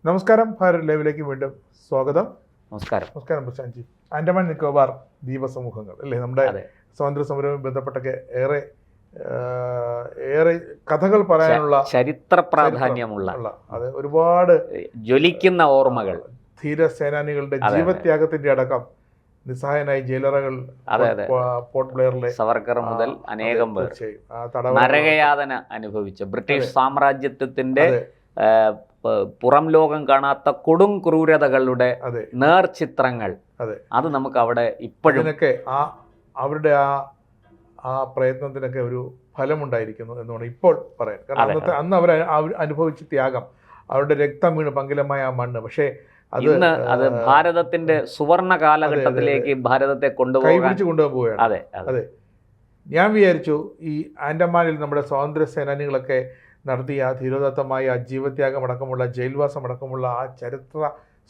നമസ്കാരം, ഭാരത് ലൈവിലേക്ക് വീണ്ടും സ്വാഗതം. നമസ്കാരം. നമസ്കാരം പ്രശാന്ത്ജി. ആൻഡമാൻ നിക്കോബാർ ദ്വീപ സമൂഹങ്ങൾ അല്ലേ, നമ്മുടെ സ്വാതന്ത്ര്യ സമരവുമായി ബന്ധപ്പെട്ടൊക്കെ ഏറെ കഥകൾ പറയാനുള്ള ചരിത്ര പ്രാധാന്യമുള്ള അതെ ഒരുപാട് ജ്വലിക്കുന്ന ഓർമ്മകൾ, ധീരസേനാനികളുടെ ജീവത്യാഗത്തിന്റെ അടക്കം നിസ്സഹായനായ ജയിലറുകൾ, പോർട്ട് ബ്ലെയറിലെ സവർക്കർ മുതൽ അനേകം പേർ നരകയാതന അനുഭവിച്ച ബ്രിട്ടീഷ് സാമ്രാജ്യത്വത്തിന്റെ പുറം ലോകം കാണാത്ത കൊടും ക്രൂരതകളുടെ നേർചിത്രങ്ങൾ, അത് നമുക്ക് അവിടെ ഇപ്പോഴും അവരുടെ ആ പ്രയത്നത്തിനൊക്കെ ഒരു ഫലമുണ്ടായിരിക്കുന്നു എന്നാണ് ഇപ്പോൾ പറയാൻ. കാരണം അന്ന് അവർ അനുഭവിച്ച ത്യാഗം, അവരുടെ രക്തം വീണ് പങ്കിലമായ ആ മണ്ണ്, പക്ഷേ അത് ഭാരതത്തിന്റെ സുവർണ കാലഘട്ടത്തിലേക്ക് ഭാരതത്തെ കൊണ്ടുപോവുകയാണ്. അതെ, ഞാൻ വിചാരിച്ചു ഈ ആൻഡമാനിൽ നമ്മുടെ സ്വാതന്ത്ര്യ സേനാനികളൊക്കെ നടത്തിയ ധീരോദത്തമായ ജീവത്യാഗം അടക്കമുള്ള ജയിൽവാസം അടക്കമുള്ള ആ ചരിത്ര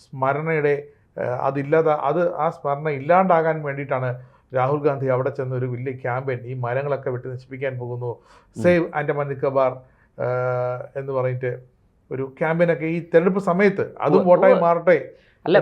സ്മരണയുടെ ആ സ്മരണ ഇല്ലാണ്ടാകാൻ വേണ്ടിയിട്ടാണ് രാഹുൽ ഗാന്ധി അവിടെ ചെന്ന് ഒരു വലിയ ക്യാമ്പയിൻ, ഈ മരങ്ങളൊക്കെ വെട്ടി നശിപ്പിക്കാൻ പോകുന്നു, സേവ് ആൻഡമാൻ നിക്കോബാർ എന്ന് പറഞ്ഞിട്ട് ഒരു ക്യാമ്പയിനൊക്കെ ഈ തെരഞ്ഞെടുപ്പ് സമയത്ത് അതും വോട്ടായി മാറട്ടെ. അല്ല,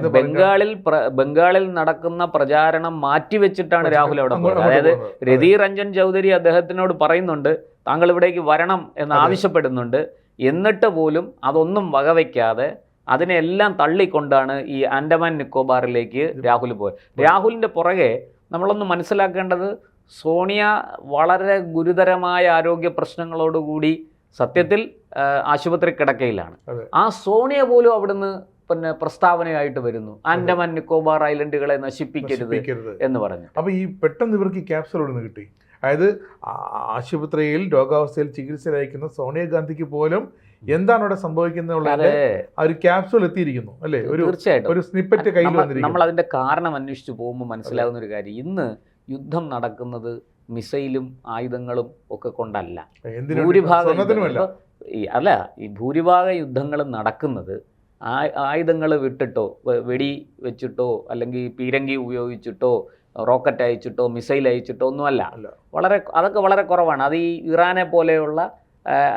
ബംഗാളിൽ നടക്കുന്ന പ്രചാരണം മാറ്റിവെച്ചിട്ടാണ് രാഹുൽ അവിടെ പോകുന്നത്. അതായത് രതി രഞ്ജൻ ചൗധരി അദ്ദേഹത്തിനോട് പറയുന്നുണ്ട്, താങ്കൾ ഇവിടേക്ക് വരണം എന്ന് ആവശ്യപ്പെടുന്നുണ്ട്. എന്നിട്ട് പോലും അതൊന്നും വകവയ്ക്കാതെ അതിനെല്ലാം തള്ളിക്കൊണ്ടാണ് ഈ ആൻഡമാൻ നിക്കോബാറിലേക്ക് രാഹുൽ പോയത്. രാഹുലിൻ്റെ പുറകെ നമ്മളൊന്ന് മനസ്സിലാക്കേണ്ടത്, സോണിയ വളരെ ഗുരുതരമായ ആരോഗ്യ പ്രശ്നങ്ങളോടുകൂടി സത്യത്തിൽ ആശുപത്രി കിടക്കയിലാണ്. ആ സോണിയ പോലും അവിടുന്ന് പ്രസ്താവനയായിട്ട് വരുന്നു, ആൻഡമാൻ നിക്കോബാർ ഐലൻഡുകളെ നശിപ്പിക്കരുത് എന്ന് പറഞ്ഞു. അപ്പോൾ ഈ പെട്ടെന്ന് ഇവർക്ക് ക്യാപ്സൂൾ ഇവിടുന്ന് കിട്ടി. അതായത് ആശുപത്രിയിൽ രോഗാവസ്ഥയിൽ ചികിത്സയിലയക്കുന്ന സോണിയാഗാന്ധിക്ക് പോലും എന്താണ് അവിടെ സംഭവിക്കുന്നത് ആ ഒരു ക്യാപ്സൂൾ എത്തിയിരിക്കുന്നു അല്ലേ. തീർച്ചയായിട്ടും ഒരു സ്നിപ്പറ്റ് കയ്യിൽ വന്നിരിക്കുന്നു. നമ്മൾ അതിന്റെ കാരണം അന്വേഷിച്ച് പോകുമ്പോൾ മനസ്സിലാകുന്ന ഒരു കാര്യം, ഇന്ന് യുദ്ധം നടക്കുന്നത് മിസൈലും ആയുധങ്ങളും ഒക്കെ കൊണ്ടല്ല. ഈ ഭൂരിഭാഗ യുദ്ധങ്ങളും നടക്കുന്നത് ആയുധങ്ങൾ വിട്ടിട്ടോ, വെടി വെച്ചിട്ടോ, അല്ലെങ്കിൽ പീരങ്കി ഉപയോഗിച്ചിട്ടോ, റോക്കറ്റ് അയച്ചിട്ടോ, മിസൈൽ അയച്ചിട്ടോ ഒന്നുമല്ല. അതൊക്കെ വളരെ കുറവാണ്. അത് ഈ ഇറാനെ പോലെയുള്ള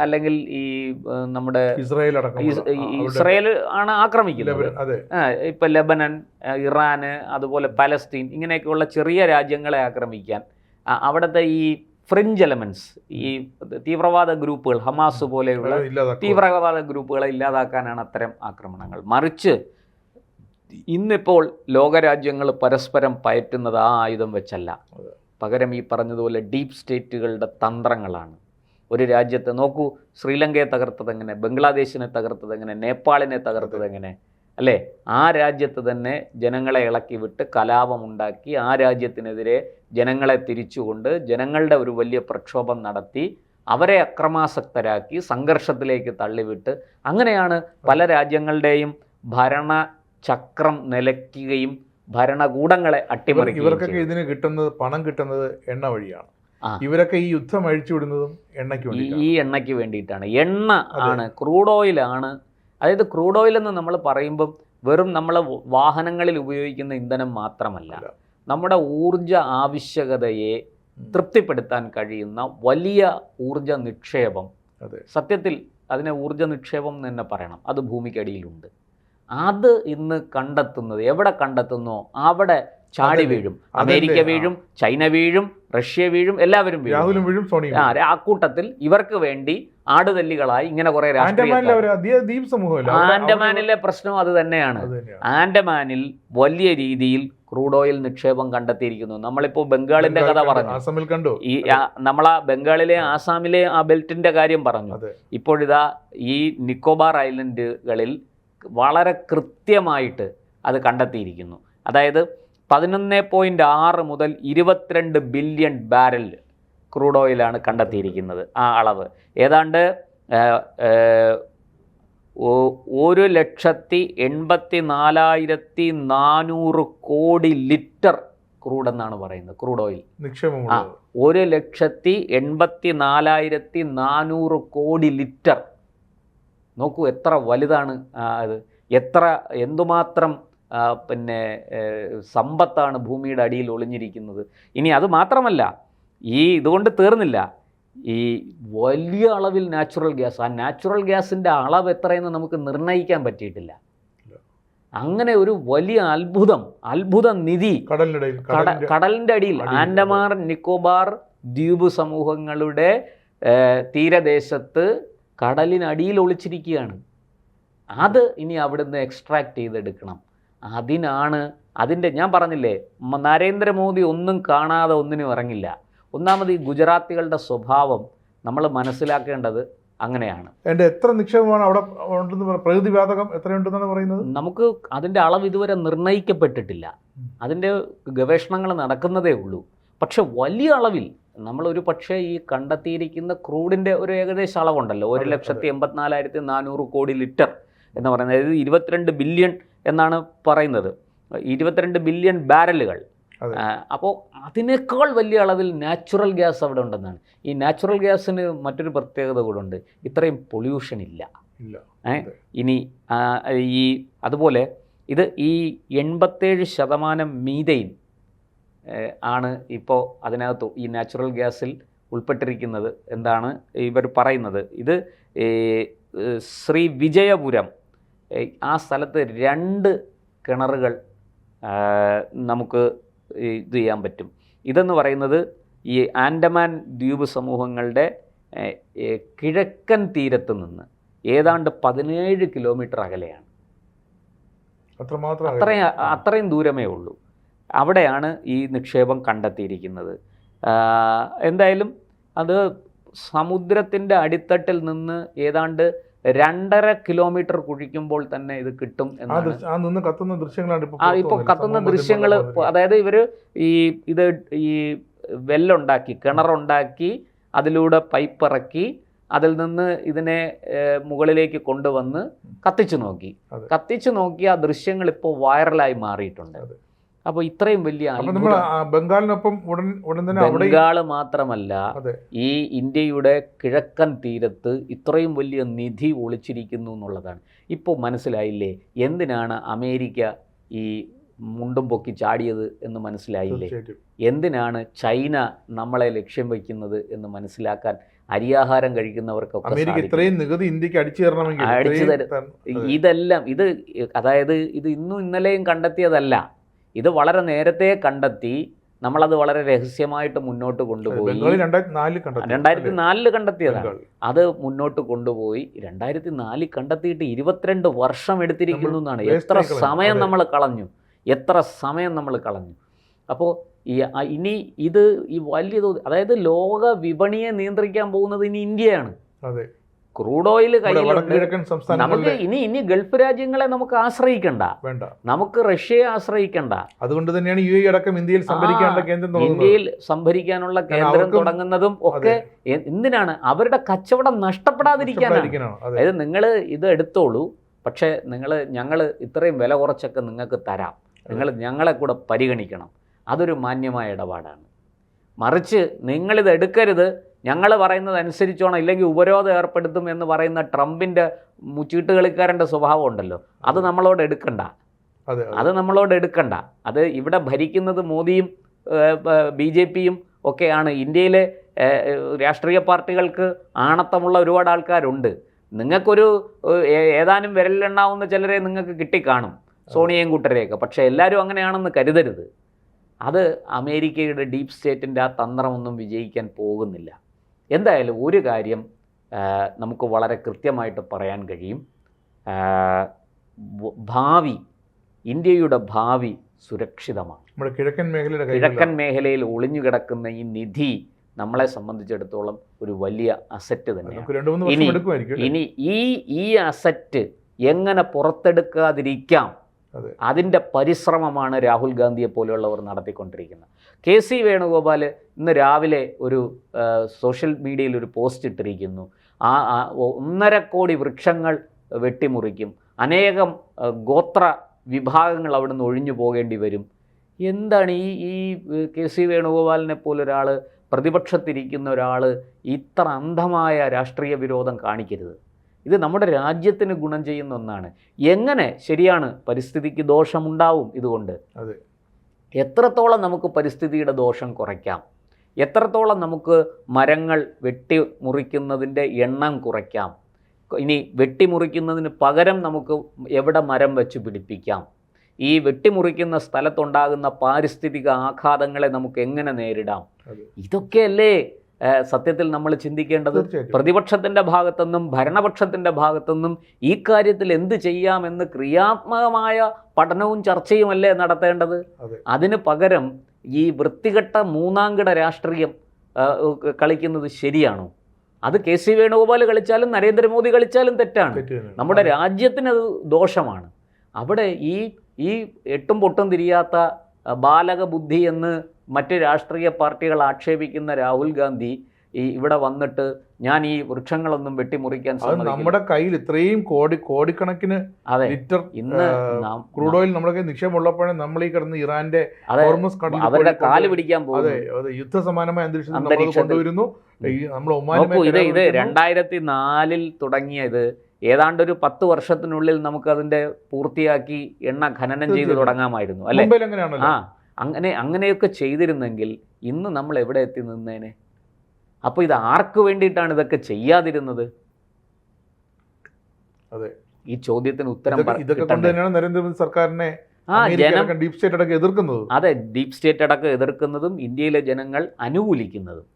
അല്ലെങ്കിൽ ഈ നമ്മുടെ ഇസ്രായേൽ ആണ് ആക്രമിക്കുന്നത്. ഇപ്പം ലെബനൻ, ഇറാന്, അതുപോലെ പലസ്തീൻ, ഇങ്ങനെയൊക്കെയുള്ള ചെറിയ രാജ്യങ്ങളെ ആക്രമിക്കാൻ അവിടുത്തെ ഈ ഫ്രിഞ്ച് എലമെന്റ്സ്, ഈ തീവ്രവാദ ഗ്രൂപ്പുകൾ, ഹമാസ് പോലെയുള്ള തീവ്രവാദ ഗ്രൂപ്പുകളെ ഇല്ലാതാക്കാനാണ് അത്തരം ആക്രമണങ്ങൾ. മറിച്ച് ഇന്നിപ്പോൾ ലോകരാജ്യങ്ങൾ പരസ്പരം പയറ്റുന്നത് ആ ആയുധം വെച്ചല്ല, പകരം ഈ പറഞ്ഞതുപോലെ ഡീപ്പ് സ്റ്റേറ്റുകളുടെ തന്ത്രങ്ങളാണ്. ഒരു രാജ്യത്തെ നോക്കൂ, ശ്രീലങ്കയെ തകർത്തതെങ്ങനെ, ബംഗ്ലാദേശിനെ തകർത്തതെങ്ങനെ, നേപ്പാളിനെ തകർത്തതെങ്ങനെ അല്ലേ. ആ രാജ്യത്ത് തന്നെ ജനങ്ങളെ ഇളക്കി വിട്ട് കലാപമുണ്ടാക്കി, ആ രാജ്യത്തിനെതിരെ ജനങ്ങളെ തിരിച്ചുകൊണ്ട് ജനങ്ങളുടെ ഒരു വലിയ പ്രക്ഷോഭം നടത്തി അവരെ അക്രമാസക്തരാക്കി സംഘർഷത്തിലേക്ക് തള്ളിവിട്ട്, അങ്ങനെയാണ് പല രാജ്യങ്ങളുടെയും ഭരണചക്രം നിലയ്ക്കുകയും ഭരണകൂടങ്ങളെ അട്ടിമറിക്കുകയും. ഇവർക്കൊക്കെ ഇതിന് കിട്ടുന്നത്, പണം കിട്ടുന്നത് എണ്ണ വഴിയാണ്. ഇവരൊക്കെ ഈ യുദ്ധം അഴിച്ചുവിടുന്നതും ഈ എണ്ണയ്ക്ക് വേണ്ടിയിട്ടാണ്. എണ്ണ ആണ്, ക്രൂഡ് ഓയിലാണ്. അതായത് ക്രൂഡ് ഓയിൽ എന്ന് നമ്മൾ പറയുമ്പം വെറും നമ്മൾ വാഹനങ്ങളിൽ ഉപയോഗിക്കുന്ന ഇന്ധനം മാത്രമല്ല, നമ്മുടെ ഊർജ ആവശ്യകതയെ തൃപ്തിപ്പെടുത്താൻ കഴിയുന്ന വലിയ ഊർജ നിക്ഷേപം. സത്യത്തിൽ അതിനെ ഊർജ നിക്ഷേപം എന്ന് തന്നെ പറയണം. അത് ഭൂമിക്കടിയിലുണ്ട്. അത് ഇന്ന് കണ്ടെത്തുന്നത്, എവിടെ കണ്ടെത്തുന്നോ അവിടെ ചാടി വീഴും. അമേരിക്ക വീഴും, ചൈന വീഴും, റഷ്യ വീഴും, എല്ലാവരും വീഴും. ആ കൂട്ടത്തിൽ ഇവർക്ക് വേണ്ടി ആടുതല്ലികളായി ഇങ്ങനെ കുറെ ആൻഡമാനിലെ പ്രശ്നം അത് തന്നെയാണ്. ആൻഡമാനിൽ വലിയ രീതിയിൽ ക്രൂഡ് ഓയിൽ നിക്ഷേപം കണ്ടെത്തിയിരിക്കുന്നു. നമ്മളിപ്പോൾ ബംഗാളിന്റെ കഥ പറഞ്ഞു, ഈ നമ്മളാ ബംഗാളിലെ ആസാമിലെ ആ ബെൽറ്റിന്റെ കാര്യം പറഞ്ഞു. ഇപ്പോഴിതാ ഈ നിക്കോബാർ ഐലൻഡുകളിൽ വളരെ കൃത്യമായിട്ട് അത് കണ്ടെത്തിയിരിക്കുന്നു. അതായത് 11.6 മുതൽ 22 ബില്യൺ ബാരൽ ക്രൂഡ് ഓയിലാണ് കണ്ടെത്തിയിരിക്കുന്നത്. ആ അളവ് ഏതാണ്ട് 1,84,400 കോടി ലിറ്റർ ക്രൂഡ് എന്നാണ് പറയുന്നത്. ക്രൂഡ് ഓയിൽ നിക്ഷേപം 1,84,400 കോടി ലിറ്റർ. നോക്കൂ എത്ര വലുതാണ് അത്, എന്തുമാത്രം സമ്പത്താണ് ഭൂമിയുടെ അടിയിൽ ഒളിഞ്ഞിരിക്കുന്നത്. ഇനി അത് മാത്രമല്ല, ഇതുകൊണ്ട് തീർന്നില്ല. ഈ വലിയ അളവിൽ നാച്ചുറൽ ഗ്യാസ്, ആ നാച്ചുറൽ ഗ്യാസിൻ്റെ അളവ് എത്രയെന്ന് നമുക്ക് നിർണ്ണയിക്കാൻ പറ്റിയിട്ടില്ല. അങ്ങനെ ഒരു വലിയ അത്ഭുത നിധി കടലിൻ്റെ അടിയിൽ ആൻഡമാൻ നിക്കോബാർ ദ്വീപ് സമൂഹങ്ങളുടെ തീരദേശത്ത് കടലിനടിയിൽ ഒളിച്ചിരിക്കുകയാണ്. അത് ഇനി അവിടുന്ന് എക്സ്ട്രാക്ട് ചെയ്തെടുക്കണം. അതിൻ്റെ ഞാൻ പറഞ്ഞില്ലേ, നരേന്ദ്രമോദി ഒന്നും കാണാതെ ഒന്നിനും ഇറങ്ങില്ല. ഒന്നാമത് ഈ ഗുജറാത്തികളുടെ സ്വഭാവം നമ്മൾ മനസ്സിലാക്കേണ്ടത് അങ്ങനെയാണ്. എത്ര നിക്ഷേപമാണ് അവിടെ ഉണ്ടെന്ന്, പ്രകൃതിവാതകം എത്രയുണ്ടെന്നാണ് പറയുന്നത്? നമുക്ക് അതിൻ്റെ അളവ് ഇതുവരെ നിർണ്ണയിക്കപ്പെട്ടിട്ടില്ല. അതിൻ്റെ ഗവേഷണങ്ങൾ നടക്കുന്നതേ ഉള്ളൂ. പക്ഷെ വലിയ അളവിൽ നമ്മളൊരു പക്ഷേ ഈ കണ്ടെത്തിയിരിക്കുന്ന ക്രൂഡിൻ്റെ ഒരു ഏകദേശ അളവുണ്ടല്ലോ, 1,84,400 കോടി ലിറ്റർ എന്ന് പറയുന്നത്, അതായത് 22 ബില്യൺ എന്നാണ് പറയുന്നത്, 22 ബില്യൺ ബാരലുകൾ. അപ്പോൾ അതിനേക്കാൾ വലിയ അളവിൽ നാച്ചുറൽ ഗ്യാസ് അവിടെ ഉണ്ടെന്നാണ്. ഈ നാച്ചുറൽ ഗ്യാസിന് മറ്റൊരു പ്രത്യേകത കൂടെ ഉണ്ട്, ഇത്രയും പൊല്യൂഷൻ ഇല്ല. ഇനി അതുപോലെ ഇത് ഈ 87% മീഥെയ്ൻ ആണ് ഇപ്പോൾ അതിനകത്ത് ഈ നാച്ചുറൽ ഗ്യാസിൽ ഉൾപ്പെട്ടിരിക്കുന്നത് എന്താണ് ഇവർ പറയുന്നത്. ഇത് ശ്രീ വിജയപുരം ആ സ്ഥലത്ത് 2 കിണറുകൾ നമുക്ക് ഇത് ചെയ്യാൻ പറ്റും. ഇതെന്ന് പറയുന്നത് ഈ ആൻഡമാൻ ദ്വീപ് സമൂഹങ്ങളുടെ കിഴക്കൻ തീരത്ത് നിന്ന് ഏതാണ്ട് 17 കിലോമീറ്റർ അകലെയാണ്. അത്രയും ദൂരമേ ഉള്ളൂ. അവിടെയാണ് ഈ നിക്ഷേപം കണ്ടെത്തിയിരിക്കുന്നത്. എന്തായാലും അത് സമുദ്രത്തിൻ്റെ അടിത്തട്ടിൽ നിന്ന് ഏതാണ്ട് 2.5 കിലോമീറ്റർ കുഴിക്കുമ്പോൾ തന്നെ ഇത് കിട്ടും എന്നാണ്. ഇപ്പോൾ കത്തുന്ന ദൃശ്യങ്ങൾ, അതായത് ഇവർ ഈ വെല്ലുണ്ടാക്കി, കിണറുണ്ടാക്കി, അതിലൂടെ പൈപ്പ് ഇറക്കി, അതിൽ നിന്ന് ഇതിനെ മുകളിലേക്ക് കൊണ്ടുവന്ന് കത്തിച്ചു നോക്കി ആ ദൃശ്യങ്ങൾ ഇപ്പോൾ വൈറലായി മാറിയിട്ടുണ്ട്. അപ്പോൾ ഇത്രയും വലിയ ബംഗാളിനൊപ്പം ബംഗാള് മാത്രമല്ല, ഈ ഇന്ത്യയുടെ കിഴക്കൻ തീരത്ത് ഇത്രയും വലിയ നിധി ഒളിച്ചിരിക്കുന്നു എന്നുള്ളതാണ്. ഇപ്പോൾ മനസ്സിലായില്ലേ എന്തിനാണ് അമേരിക്ക ഈ മുണ്ടും പൊക്കി ചാടിയത് എന്ന് മനസ്സിലായില്ലേ? എന്തിനാണ് ചൈന നമ്മളെ ലക്ഷ്യം വയ്ക്കുന്നത് എന്ന് മനസ്സിലാക്കാൻ അരിയാഹാരം കഴിക്കുന്നവർക്കൊക്കെ ഇതെല്ലാം അതായത് ഇത് ഇന്നും ഇന്നലെയും കണ്ടെത്തിയതല്ല. ഇത് വളരെ നേരത്തെ കണ്ടെത്തി, നമ്മളത് വളരെ രഹസ്യമായിട്ട് മുന്നോട്ട് കൊണ്ടുപോയി. 2004 കണ്ടെത്തിയതാണ്. അത് മുന്നോട്ട് കൊണ്ടുപോയി 2004 കണ്ടെത്തിയിട്ട് 22 വർഷം എടുത്തിരിക്കുന്നു എന്നാണ്. എത്ര സമയം നമ്മൾ കളഞ്ഞു. അപ്പോൾ ഇനി ഇത് ഈ വലിയ അതായത് ലോക വിപണിയെ നിയന്ത്രിക്കാൻ പോകുന്നത് ഇനി ഇന്ത്യയാണ്. ക്രൂഡ് ഓയിൽ നമുക്ക് ഇനി ഗൾഫ് രാജ്യങ്ങളെ നമുക്ക് ആശ്രയിക്കണ്ട, നമുക്ക് റഷ്യയെ ആശ്രയിക്കണ്ട. അതുകൊണ്ട് തന്നെയാണ് UAE അടക്കം ഇന്ത്യയിൽ സംഭരിക്കാനുള്ള കേന്ദ്രം തുടങ്ങുന്നതും ഒക്കെ. എന്തിനാണ്? അവരുടെ കച്ചവടം നഷ്ടപ്പെടാതിരിക്കാനാണ്. അതായത് നിങ്ങൾ ഇത് എടുത്തോളൂ, പക്ഷേ ഞങ്ങൾ ഇത്രയും വില കുറച്ചൊക്കെ നിങ്ങൾക്ക് തരാം, നിങ്ങൾ ഞങ്ങളെ കൂടെ പരിഗണിക്കണം. അതൊരു മാന്യമായ ഇടപാടാണ്. മറിച്ച് നിങ്ങളിത് എടുക്കരുത്, ഞങ്ങൾ പറയുന്നത് അനുസരിച്ചോണം, ഇല്ലെങ്കിൽ ഉപരോധം ഏർപ്പെടുത്തും എന്ന് പറയുന്ന ട്രംപിൻ്റെ ചീട്ടുകളിക്കാരൻ്റെ സ്വഭാവം ഉണ്ടല്ലോ, അത് നമ്മളോട് എടുക്കണ്ട. അത് ഇവിടെ ഭരിക്കുന്നത് മോദിയും BJPയും ഒക്കെയാണ്. ഇന്ത്യയിലെ രാഷ്ട്രീയ പാർട്ടികൾക്ക് ആണത്തമുള്ള ഒരുപാട് ആൾക്കാരുണ്ട്. നിങ്ങൾക്കൊരു ഏതാനും വിരലിലെണ്ണാവുന്ന ചിലരെ നിങ്ങൾക്ക് കിട്ടിക്കാണും, സോണിയയും കൂട്ടരെയൊക്കെ. പക്ഷേ എല്ലാവരും അങ്ങനെയാണെന്ന് കരുതരുത്. അത് അമേരിക്കയുടെ ഡീപ് സ്റ്റേറ്റിൻ്റെ ആ തന്ത്രമൊന്നും വിജയിക്കാൻ പോകുന്നില്ല. എന്തായാലും ഒരു കാര്യം നമുക്ക് വളരെ കൃത്യമായിട്ട് പറയാൻ കഴിയും, ഇന്ത്യയുടെ ഭാവി സുരക്ഷിതമാണ്. കിഴക്കൻ മേഖലയിൽ ഒളിഞ്ഞു കിടക്കുന്ന ഈ നിധി നമ്മളെ സംബന്ധിച്ചിടത്തോളം ഒരു വലിയ അസറ്റ് തന്നെയാണ്. ഇനി ഈ അസറ്റ് എങ്ങനെ പുറത്തെടുക്കാതിരിക്കാം, അതിൻ്റെ പരിശ്രമമാണ് രാഹുൽ ഗാന്ധിയെ പോലെയുള്ളവർ നടത്തിക്കൊണ്ടിരിക്കുന്നത്. KC വേണുഗോപാൽ ഇന്ന് രാവിലെ ഒരു സോഷ്യൽ മീഡിയയിൽ ഒരു പോസ്റ്റ് ഇട്ടിരിക്കുന്നു. 1.5 കോടി വൃക്ഷങ്ങൾ വെട്ടിമുറിക്കും, അനേകം ഗോത്ര വിഭാഗങ്ങൾ അവിടുന്ന് ഒഴിഞ്ഞു പോകേണ്ടി വരും. എന്താണ് ഈ KC വേണുഗോപാലിനെ പോലൊരാൾ, പ്രതിപക്ഷത്തിരിക്കുന്ന ഒരാൾ ഇത്ര അന്ധമായ രാഷ്ട്രീയ വിരോധം കാണിക്കരുത്. ഇത് നമ്മുടെ രാജ്യത്തിന് ഗുണം ചെയ്യുന്ന ഒന്നാണ്. എങ്ങനെ ശരിയാണ്, പരിസ്ഥിതിക്ക് ദോഷമുണ്ടാവും ഇതുകൊണ്ട്. എത്രത്തോളം നമുക്ക് പരിസ്ഥിതിയുടെ ദോഷം കുറയ്ക്കാം, എത്രത്തോളം നമുക്ക് മരങ്ങൾ വെട്ടിമുറിക്കുന്നതിൻ്റെ എണ്ണം കുറയ്ക്കാം, ഇനി വെട്ടിമുറിക്കുന്നതിന് പകരം നമുക്ക് എവിടെ മരം വെച്ച് പിടിപ്പിക്കാം, ഈ വെട്ടിമുറിക്കുന്ന സ്ഥലത്തുണ്ടാകുന്ന പാരിസ്ഥിതിക ആഘാതങ്ങളെ നമുക്ക് എങ്ങനെ നേരിടാം, ഇതൊക്കെയല്ലേ സത്യത്തിൽ നമ്മൾ ചിന്തിക്കേണ്ടത്. പ്രതിപക്ഷത്തിൻ്റെ ഭാഗത്തുനിന്നും ഭരണപക്ഷത്തിൻ്റെ ഭാഗത്തുനിന്നും ഈ കാര്യത്തിൽ എന്ത് ചെയ്യാമെന്ന് ക്രിയാത്മകമായ പഠനവും ചർച്ചയുമല്ലേ നടത്തേണ്ടത്. അതിന് പകരം ഈ വൃത്തികെട്ട മൂന്നാംകിട രാഷ്ട്രീയം കളിക്കുന്നത് ശരിയാണോ? അത് കെ സി വേണുഗോപാൽ കളിച്ചാലും നരേന്ദ്രമോദി കളിച്ചാലും തെറ്റാണ്. നമ്മുടെ രാജ്യത്തിനത് ദോഷമാണ്. അവിടെ ഈ എട്ടും പൊട്ടും തിരിയാത്ത ബാലക ബുദ്ധി എന്ന് മറ്റ് രാഷ്ട്രീയ പാർട്ടികൾ ആക്ഷേപിക്കുന്ന രാഹുൽ ഗാന്ധി ഇവിടെ വന്നിട്ട് ഞാൻ ഈ വൃക്ഷങ്ങളൊന്നും വെട്ടിമുറിക്കാൻ സമ്മതിക്കില്ല. നമ്മുടെ കയ്യിൽ ഇത്രയും കോടിക്കണക്കിന് ലിറ്റർ ഇന്ന് ക്രൂഡ് ഓയിൽ നമ്മുടെ നിക്ഷേപമുള്ളപ്പോഴേ നമ്മൾ ഈ കിടന്ന് ഇറാന്റെ അവരുടെ കാല് പിടിക്കാൻ പോകും. അതെ, യുദ്ധസമാനമായ അന്തരീക്ഷം കൊണ്ടുവരുന്നു. നമ്മൾ ഇത് 2004 തുടങ്ങിയത് ഏതാണ്ടൊരു 10 വർഷത്തിനുള്ളിൽ നമുക്കതിന്റെ പൂർത്തിയാക്കി എണ്ണ ഖനനം ചെയ്ത് തുടങ്ങാമായിരുന്നു അല്ലേ? അങ്ങനെയൊക്കെ ചെയ്തിരുന്നെങ്കിൽ ഇന്ന് നമ്മൾ എവിടെ എത്തി നിന്നേനെ? അപ്പോൾ ഇത് ആർക്ക് വേണ്ടിയിട്ടാണ് ഇതൊക്കെ ചെയ്യാതിരുന്നത്? ഈ ചോദ്യത്തിന് ഉത്തരം നരേന്ദ്രമോദി സർക്കാരിനെ ഡീപ് സ്റ്റേറ്റ് അടക്കം എതിർക്കുന്നത്. അതെ, ഡീപ് സ്റ്റേറ്റ് അടക്കം എതിർക്കുന്നതും ഇന്ത്യയിലെ ജനങ്ങൾ അനുകൂലിക്കുന്നതും.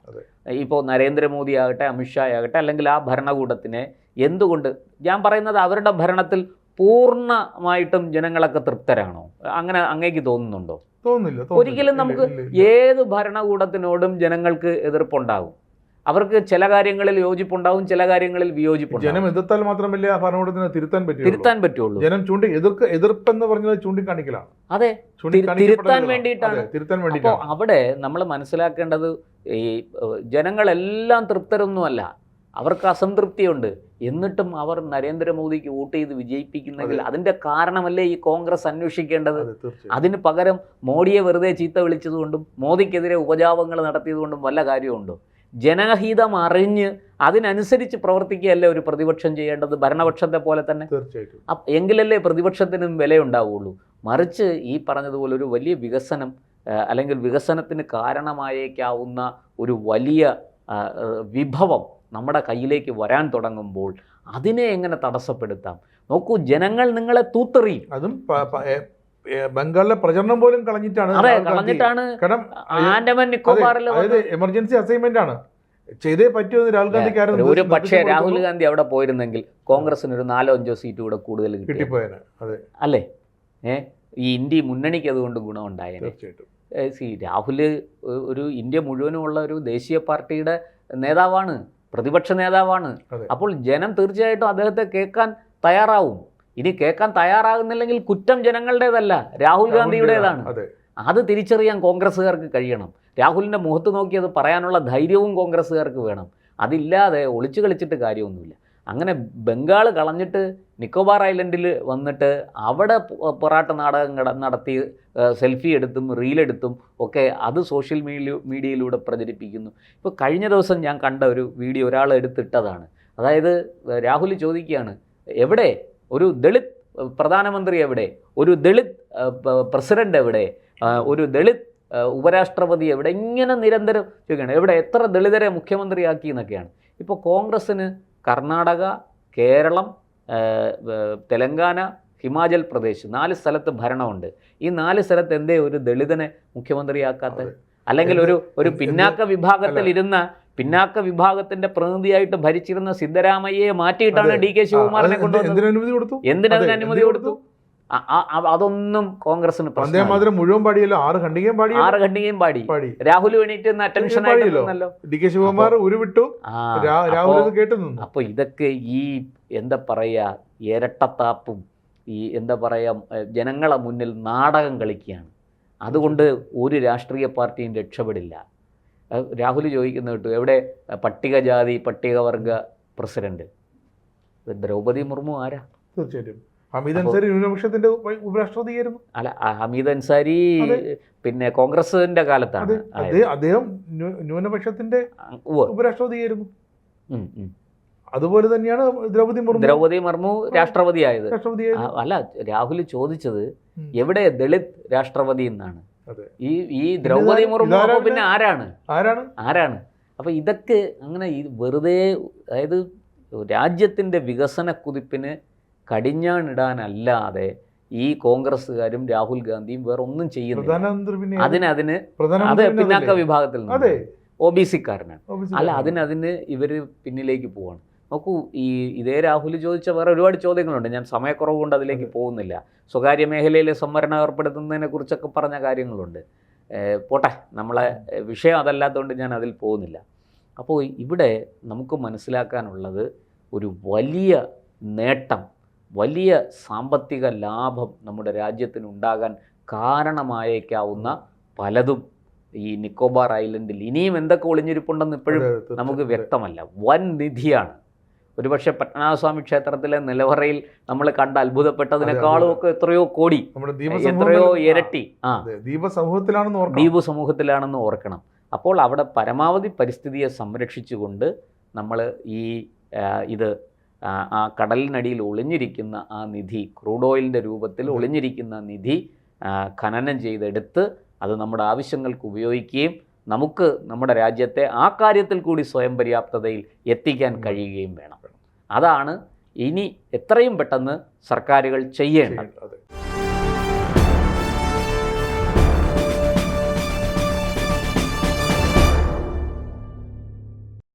ഇപ്പോൾ നരേന്ദ്രമോദി ആകട്ടെ, അമിത്ഷാ ആകട്ടെ, അല്ലെങ്കിൽ ആ ഭരണകൂടത്തിനെ എന്തുകൊണ്ട്, ഞാൻ പറയുന്നത് അവരുടെ ഭരണത്തിൽ പൂർണ്ണമായിട്ടും ജനങ്ങളൊക്കെ തൃപ്തരാണോ? അങ്ങനെ അങ്ങേക്ക് തോന്നുന്നുണ്ടോ? തോന്നുന്നില്ല. ഒരിക്കലും നമുക്ക് ഏത് ഭരണകൂടത്തിനോടും ജനങ്ങൾക്ക് എതിർപ്പുണ്ടാകും. അവർക്ക് ചില കാര്യങ്ങളിൽ യോജിപ്പുണ്ടാവും, ചില കാര്യങ്ങളിൽ വിയോജിപ്പുണ്ടാവും. ജനം എതിർത്താൽ മാത്രമല്ലേ ആ ഭരണകൂടത്തിന് തിരുത്താൻ പറ്റുള്ളൂ. ജനം എതിർപ്പെന്ന് പറഞ്ഞത് ചൂണ്ടിക്കാണിക്കലാണ്. അതെ, തിരുത്താൻ വേണ്ടിയിട്ടാണ്. അപ്പോൾ അവിടെ നമ്മൾ മനസ്സിലാക്കേണ്ടത് ഈ ജനങ്ങളെല്ലാം തൃപ്തരൊന്നുമല്ല, അവർക്ക് അസംതൃപ്തിയുണ്ട്. എന്നിട്ടും അവർ നരേന്ദ്രമോദിക്ക് വോട്ട് ചെയ്ത് വിജയിപ്പിക്കുന്നെങ്കിൽ അതിൻ്റെ കാരണമല്ലേ ഈ കോൺഗ്രസ് അന്വേഷിക്കേണ്ടത്? അതിന് പകരം മോഡിയെ വെറുതെ ചീത്ത വിളിച്ചതുകൊണ്ടും മോദിക്കെതിരെ ഉപജാപങ്ങൾ നടത്തിയതുകൊണ്ടും വല്ല കാര്യമുണ്ടോ? ജനഹിതം അറിഞ്ഞ് അതിനനുസരിച്ച് പ്രവർത്തിക്കുകയല്ലേ ഒരു പ്രതിപക്ഷം ചെയ്യേണ്ടത്, ഭരണപക്ഷത്തെ പോലെ തന്നെ. എങ്കിലല്ലേ പ്രതിപക്ഷത്തിനും വിലയുണ്ടാവുകയുള്ളൂ. മറിച്ച് ഈ പറഞ്ഞതുപോലെ ഒരു വലിയ വികസനം അല്ലെങ്കിൽ വികസനത്തിന് കാരണമായേക്കാവുന്ന ഒരു വലിയ വിഭവം നമ്മുടെ കയ്യിലേക്ക് വരാൻ തുടങ്ങുമ്പോൾ അതിനെ എങ്ങനെ തടസ്സപ്പെടുത്താം? നോക്കൂ, ജനങ്ങൾ നിങ്ങളെ തൂത്തെറിയും. അതും ബംഗാളിലെ പ്രചരണം പോലും കളഞ്ഞിട്ടാണ്. ആൻഡമാൻ നിക്കോബാറിൽ എമർജൻസി അസൈൻമെന്റ് ആണ്, ചെയ്തേ പറ്റുമെന്ന് രാഹുൽ ഗാന്ധി. ഒരു പക്ഷേ രാഹുൽ ഗാന്ധി അവിടെ പോയിരുന്നെങ്കിൽ കോൺഗ്രസിന് ഒരു 4-5 സീറ്റ് കൂടെ കൂടുതൽ കിട്ടിപ്പോയേനെ അല്ലേ? ഈ ഇന്ത്യ മുന്നണിക്ക് അതുകൊണ്ട് ഗുണമുണ്ടായേനെ. രാഹുൽ ഒരു ഇന്ത്യ മുഴുവനുമുള്ള ഒരു ദേശീയ പാർട്ടിയുടെ നേതാവാണ്, പ്രതിപക്ഷ നേതാവാണ്. അപ്പോൾ ജനം തീർച്ചയായിട്ടും അദ്ദേഹത്തെ കേൾക്കാൻ തയ്യാറാവും. ഇനി കേൾക്കാൻ തയ്യാറാകുന്നില്ലെങ്കിൽ കുറ്റം ജനങ്ങളുടേതല്ല, രാഹുൽ ഗാന്ധിയുടേതാണ്. അത് തിരിച്ചറിയാൻ കോൺഗ്രസ്സുകാർക്ക് കഴിയണം. രാഹുലിൻ്റെ മുഖത്ത് നോക്കി അത് പറയാനുള്ള ധൈര്യവും കോൺഗ്രസ്സുകാർക്ക് വേണം. അതില്ലാതെ ഒളിച്ചു കളിച്ചിട്ട് കാര്യമൊന്നുമില്ല. അങ്ങനെ ബംഗാൾ കളഞ്ഞിട്ട് നിക്കോബാർ ഐലൻഡിൽ വന്നിട്ട് അവിടെ പൊറാട്ട നാടകം നടത്തി സെൽഫി എടുത്തും റീലെടുത്തും ഒക്കെ അത് സോഷ്യൽ മീഡിയയിലൂടെ പ്രചരിപ്പിക്കുന്നു. ഇപ്പോൾ കഴിഞ്ഞ ദിവസം ഞാൻ കണ്ട ഒരു വീഡിയോ ഒരാൾ എടുത്തിട്ടതാണ്. അതായത് രാഹുൽ ചോദിക്കുകയാണ്, എവിടെ ഒരു ദളിത് പ്രധാനമന്ത്രി, എവിടെ ഒരു ദളിത് പ്രസിഡന്റ്, എവിടെ ഒരു ദളിത് ഉപരാഷ്ട്രപതി, എവിടെ? ഇങ്ങനെ നിരന്തരം ചോദിക്കുകയാണ്, എവിടെ, എത്ര ദളിതരെ മുഖ്യമന്ത്രിയാക്കി എന്നൊക്കെയാണ്. ഇപ്പോൾ കോൺഗ്രസ്സിന് കർണാടക, കേരളം, തെലങ്കാന, ഹിമാചൽ പ്രദേശ് 4 സ്ഥലത്ത് ഭരണമുണ്ട്. ഈ 4 സ്ഥലത്ത് എന്തേ ഒരു ദളിതനെ മുഖ്യമന്ത്രിയാക്കാത്തത്? അല്ലെങ്കിൽ ഒരു പിന്നാക്ക വിഭാഗത്തിൽ ഇരുന്ന പിന്നാക്ക വിഭാഗത്തിന്റെ പ്രതിനിധിയായിട്ട് ഭരിച്ചിരുന്ന സിദ്ധരാമയ്യയെ മാറ്റിയിട്ടാണ് DK ശിവകുമാറിനെ കൊണ്ടുവന്നത്. എന്തിനതിന് അനുമതി കൊടുത്തു? അതൊന്നും കോൺഗ്രസിന് മുഴുവൻ പാടിയല്ലോ, 6 ഖണ്ഡികയും പാടി. രാഹുൽ വേണ്ടിയിട്ട് അറ്റൻഷൻ ആയിട്ടല്ലോ. DK ശിവകുമാർ ഉരുവിട്ടു, രാഹുൽ കേട്ടു. അപ്പോൾ ഇതൊക്കെ ഈ എന്താ പറയുക, ഇരട്ടത്താപ്പും ഈ എന്താ പറയുക, ജനങ്ങളെ മുന്നിൽ നാടകം കളിക്കുകയാണ്. അതുകൊണ്ട് ഒരു രാഷ്ട്രീയ പാർട്ടിയും രക്ഷപ്പെടില്ല. രാഹുൽ ചോദിക്കുന്ന കേട്ടു, എവിടെ പട്ടികജാതി പട്ടികവർഗ പ്രസിഡന്റ്? ദ്രൗപദി മുർമു ആരാ? തീർച്ചയായിട്ടും ഹമീദ് അൻസാരി ന്യൂനപക്ഷത്തിന്റെ ഉപരാഷ്ട്രപതിയായിരുന്നു. അല്ല, ഹമീദ് അൻസാരി പിന്നെ കോൺഗ്രസിന്റെ കാലത്താണ്. അദ്ദേഹം ന്യൂനപക്ഷത്തിന്റെ ഉപരാഷ്ട്രപതിയായിരുന്നു. അതുപോലെ തന്നെയാണ് ദ്രൗപദി മുർമു രാഷ്ട്രപതിയായത്. അല്ല, രാഹുൽ ചോദിച്ചത് എവിടെ ദളിത് രാഷ്ട്രപതി എന്നാണ്. ഈ ദ്രൗപദി മുർമു അപ്പോൾ പിന്നെ ആരാണ്? അപ്പോൾ ഇതൊക്കെ അങ്ങനെ വെറുതെ, അതായത് രാജ്യത്തിൻ്റെ വികസന കുതിപ്പിന് കടിഞ്ഞാണിടാനല്ലാതെ ഈ കോൺഗ്രസ്സുകാരും രാഹുൽ ഗാന്ധിയും വേറെ ഒന്നും ചെയ്യുന്നില്ല. അതിന് പിന്നാക്ക വിഭാഗത്തിൽ നിന്ന് OBC-കാരനാണ്. അല്ല, അതിന് ഇവർ പിന്നിലേക്ക് പോവാണ്. നോക്കൂ, ഇതേ രാഹുൽ ചോദിച്ച വേറെ ഒരുപാട് ചോദ്യങ്ങളുണ്ട്. ഞാൻ സമയക്കുറവ് കൊണ്ട് അതിലേക്ക് പോകുന്നില്ല. സ്വകാര്യ മേഖലയിൽ സംവരണം ഏർപ്പെടുത്തുന്നതിനെ കുറിച്ചൊക്കെ പറഞ്ഞ കാര്യങ്ങളുണ്ട്. പോട്ടെ, നമ്മളെ വിഷയം അതല്ലാത്തതുകൊണ്ട് ഞാൻ അതിൽ പോകുന്നില്ല. അപ്പോൾ ഇവിടെ നമുക്ക് മനസ്സിലാക്കാനുള്ളത്, ഒരു വലിയ നേട്ടം, വലിയ സാമ്പത്തിക ലാഭം നമ്മുടെ രാജ്യത്തിനുണ്ടാകാൻ കാരണമായേക്കാവുന്ന പലതും ഈ നിക്കോബാർ ഐലൻഡിൽ ഇനിയും എന്തൊക്കെ ഒളിഞ്ഞിരിപ്പുണ്ടെന്ന് ഇപ്പോഴും നമുക്ക് വ്യക്തമല്ല. വൻ നിധിയാണ്. ഒരുപക്ഷെ പത്മനാഭസ്വാമി ക്ഷേത്രത്തിലെ നിലവറയിൽ നമ്മൾ കണ്ട് അത്ഭുതപ്പെട്ടതിനേക്കാളും ഒക്കെ എത്രയോ കോടി, എത്രയോ ഇരട്ടി ദ്വീപ് സമൂഹത്തിലാണെന്ന് ഓർക്കണം. അപ്പോൾ അവിടെ പരമാവധി പരിസ്ഥിതിയെ സംരക്ഷിച്ചുകൊണ്ട് നമ്മൾ ആ കടലിനടിയിൽ ഒളിഞ്ഞിരിക്കുന്ന ആ നിധി, ക്രൂഡ് ഓയിലിൻ്റെ രൂപത്തിൽ ഒളിഞ്ഞിരിക്കുന്ന നിധി ഖനനം ചെയ്തെടുത്ത് അത് നമ്മുടെ ആവശ്യങ്ങൾക്ക് ഉപയോഗിക്കുകയും നമുക്ക് നമ്മുടെ രാജ്യത്തെ ആ കാര്യത്തിൽ കൂടി സ്വയം പര്യാപ്തതയിൽ എത്തിക്കാൻ കഴിയുകയും വേണം. അതാണ് ഇനി എത്രയും പെട്ടെന്ന് സർക്കാരുകൾ ചെയ്യേണ്ടത്.